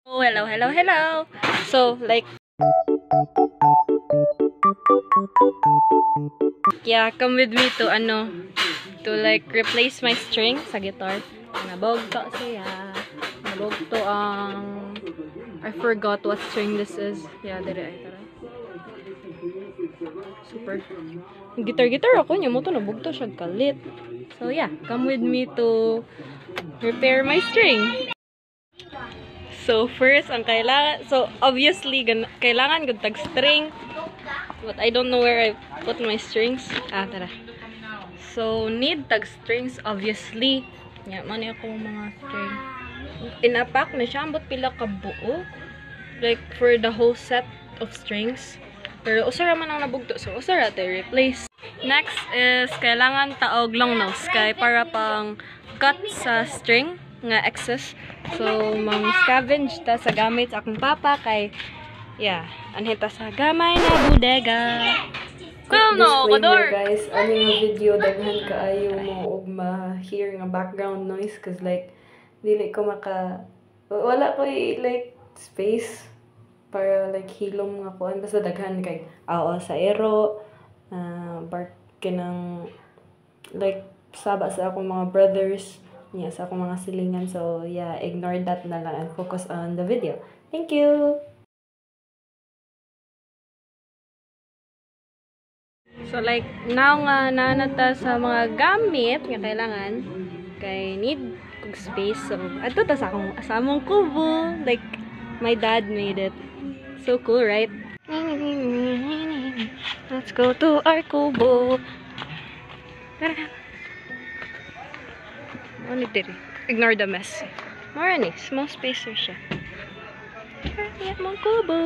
Oh, hello. So, like, yeah, come with me to, like, replace my string sa guitar. Nabog to siya. Nabog to ang, I forgot what string this is. Yeah, dire ay, tara. Super. Gitar ako niya mo to, nabog to siya kalit. So, yeah, come with me to repair my string. So, first, ang kailangan, so, obviously, kailangan gud tag string. But I don't know where I put my strings. Tara. So, need tag strings, obviously. Yan, mani akong mga string. Inapak na siya, ambot pila ka buo. Like, for the whole set of strings. Pero, usara man ang nabugto. So, usara tayo replace. Next is, kailangan taog long nose. Kay para pang cut sa string nga excess. So, mang-scavenge ta sa gamit sa akong papa kay, yeah, anhita sa gamay na bodega. Well, no, kador! Guys, ano yung video, daghan kaayo mo og ma-hear nga background noise cause like, dili ko wala ko like, space para like, hilom nga kuan. Basta daghan kay, sa aero, bark kinang, like, saba sa akong mga brothers, yeah, sa akong mga silingan. So, yeah, ignore that na lang and focus on the video. Thank you! So, like, now nga nanata sa mga gamit nga kailangan, kay need kog space. So, ato ta sa among kubo. Like, my dad made it. So cool, right? Let's go to our kubo. Tara! Ano dito? Ignore the mess. More ni, small spacer siya. Kaya mong kubo.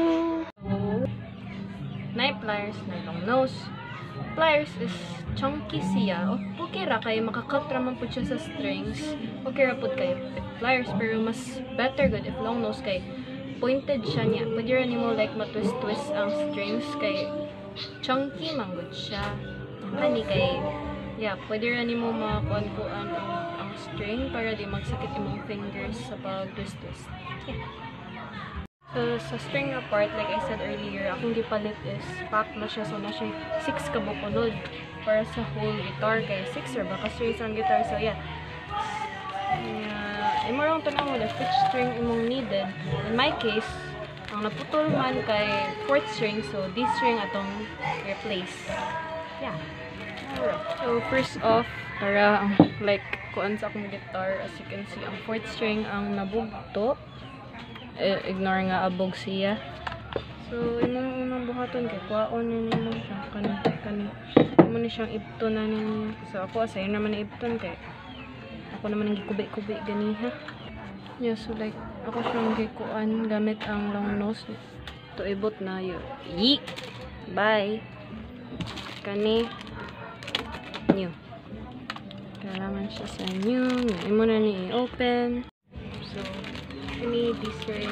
Nine pliers na long nose. Pliers is chunky siya. Okay ra kay makakat raman po siya sa strings. Okay ra po kay pliers pero mas better good if long nose kay pointed siya niya. Pwede rin mo like matwist-twist ang strings kay chunky man good siya. Kani kay yeah, pwede rin mo makakuan-kuan ang string para di magsakit imong fingers sa pag-twist-twist. Yeah. So, sa string part, like I said earlier, akong gipalit is pack na siya. So, na siya 6 kabukunod para sa whole guitar. Kaya 6 or baka strings ang guitar. So, yeah. Imo lang tanong mo which string imong needed. In my case, ang naputol man kay 4th string. So, this string atong replace. Yeah. So, first off, para like, kuan sa akong guitar, as you can see, ang 4th string ang nabugto. Ignore nga abog siya. So, imong unang buhaton kay kuwaon ninyo siya. Kani. Imo ni siyang ibtonan ninyo. So, ako, asayo naman na ibton kay ako naman ang gikubi-kubi ganiha. Yeah, so like, ako siyang gikuan gamit ang long nose. To ibot na yun. Yeek! Bye! Kani. New. Kailangan siya sa new. Imo na ni i-open. So, kani this ring.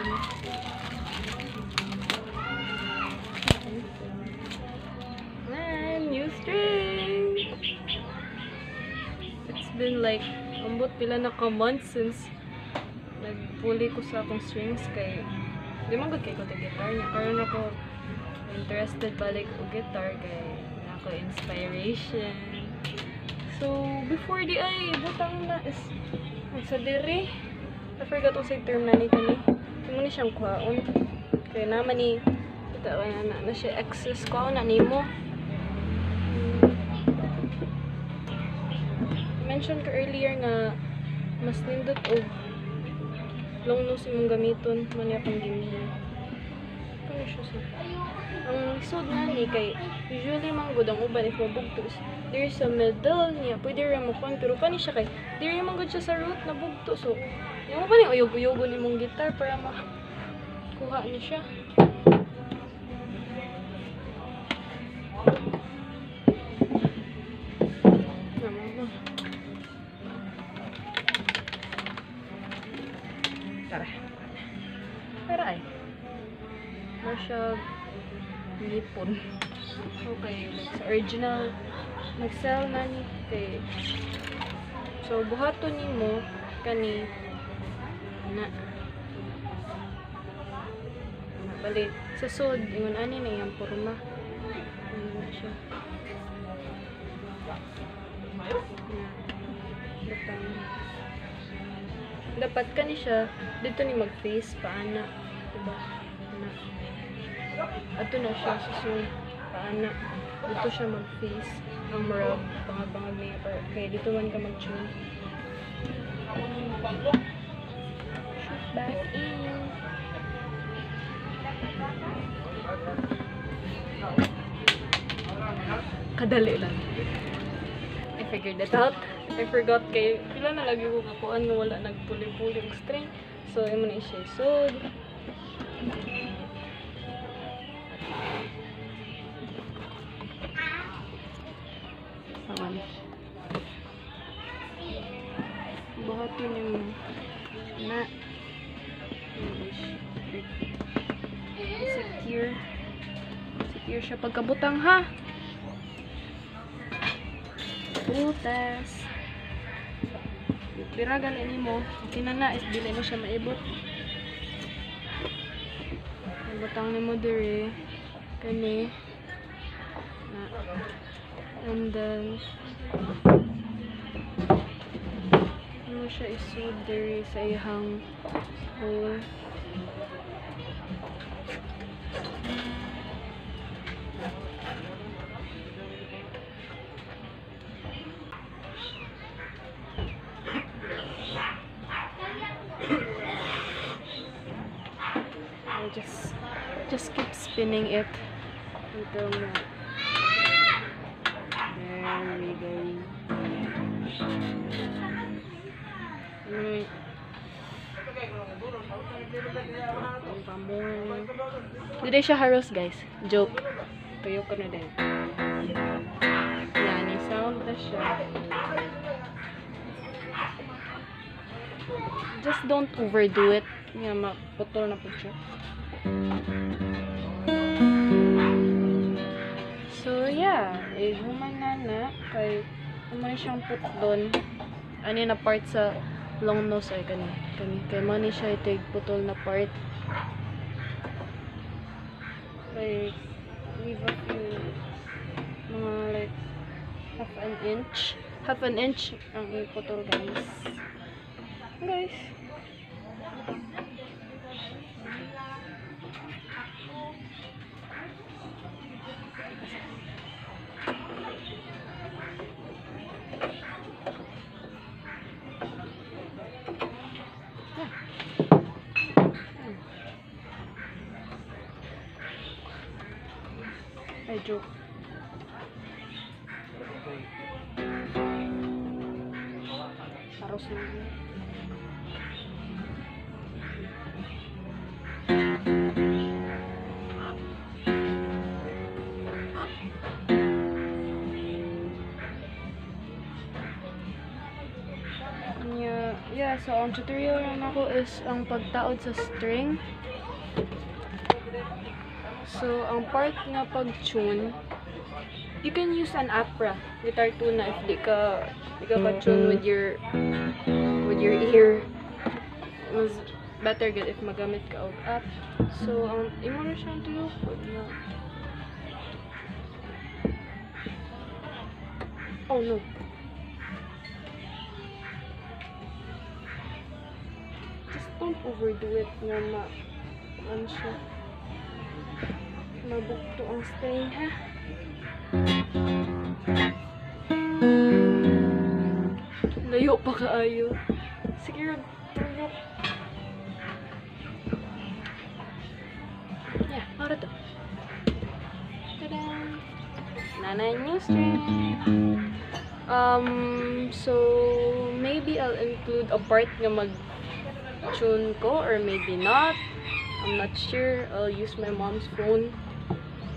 And new string! It's been like, ambot pila na ka months since nagpuli ko sa akong strings kay di man gud kay ko guitar niya. Karon ako interested balik og guitar kay nako inspiration. So, before di ay, butang na is, sa diri, I forgot kung sa term na nito ni. Ito ni siyang kwaon. Kaya naman ni, ito kaya na siya excess kwaon na ni mo. Mention ko earlier nga, mas nindot o long nose imong gamiton, mani akong gimihan. Ano siya sa? Ang lisod na ni kay usually manggod ang uban if mabugto there's a middle niya pwede rin mo kung pero kani siya kay di rin manggod siya sa root na bugto so yung pa ni uyog-uyogo ni mong guitar para makuha niya siya. Tara ay siya lipon. Okay, like sa original nag-sell na ni kay so buhaton nimo kani na Bali, sa sod, ingon ani na iyang porma. Ano na siya. Dapat ka ni siya, dito ni mag-face, paana. Diba? Ana. Ato na siya, susunod. Paana. Dito siya mag-face. Ang rub, pangag-pangag niya. Kaya dito man ka mag-tune. Shoot back in. Kadali lang. I figured it out. I forgot kay pila na lagi ko kakuan nga wala nagpuli-puli og string. So imo na siya isod. Awan. Buhatin yung na secure. Secure siya pagkabutang ha. Butas. Piragan ini mo. Kinana is dili mo siya maibot. Butang ni mo dire. Kani. Na. And then mo siya isud dire sa ihang hole. Just keep spinning it until mo. There we go. Dili siya haros guys. Joke. Tuyo ko na din. Yan, sound na siya. Just don't overdo it. Nga maputol na po siya. So yeah, human na kay umay siyang putlon. Ani na part sa long nose ay kani kay mani siya itig putol na part. Like leave a few mga like half an inch ang iputol guys. I joke. Harus lagi. Yeah, so ang tutorial lang ako is ang pagtaod sa string. So, ang part nga pag-tune, you can use an Apra, guitar tuna if di ka tune with your ear. Mas better good if magamit ka og app. So, imo na siyang tuyokod na. Oh no. Just don't overdo it nga ano siya. Mabukto ang string ha. Layo pa kaayo. Sige, tuyok. Yeah, para to. Tada! Nanay new string. So maybe I'll include a part nga mag-tune ko or maybe not. I'm not sure. I'll use my mom's phone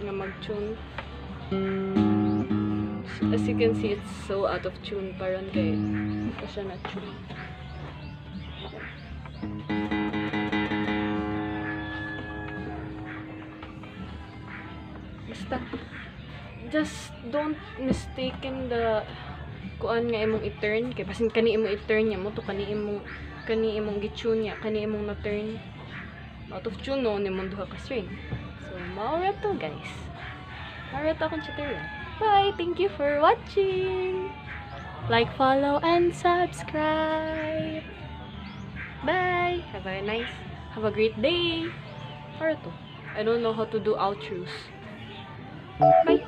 nga mag-tune. As you can see, it's so out of tune parang kay ito siya na-tune. Basta just don't mistaken the kuan nga imong i-turn kay basin kani imong i-turn nya mo to kani imong gi-tune nya kani imong na-turn out of tune no, ni mong duha ka string. So, maura to, guys. Maura to akong tutorial. Bye! Thank you for watching! Like, follow, and subscribe! Bye! Have a great day! Maura to. I don't know how to do outros. Bye!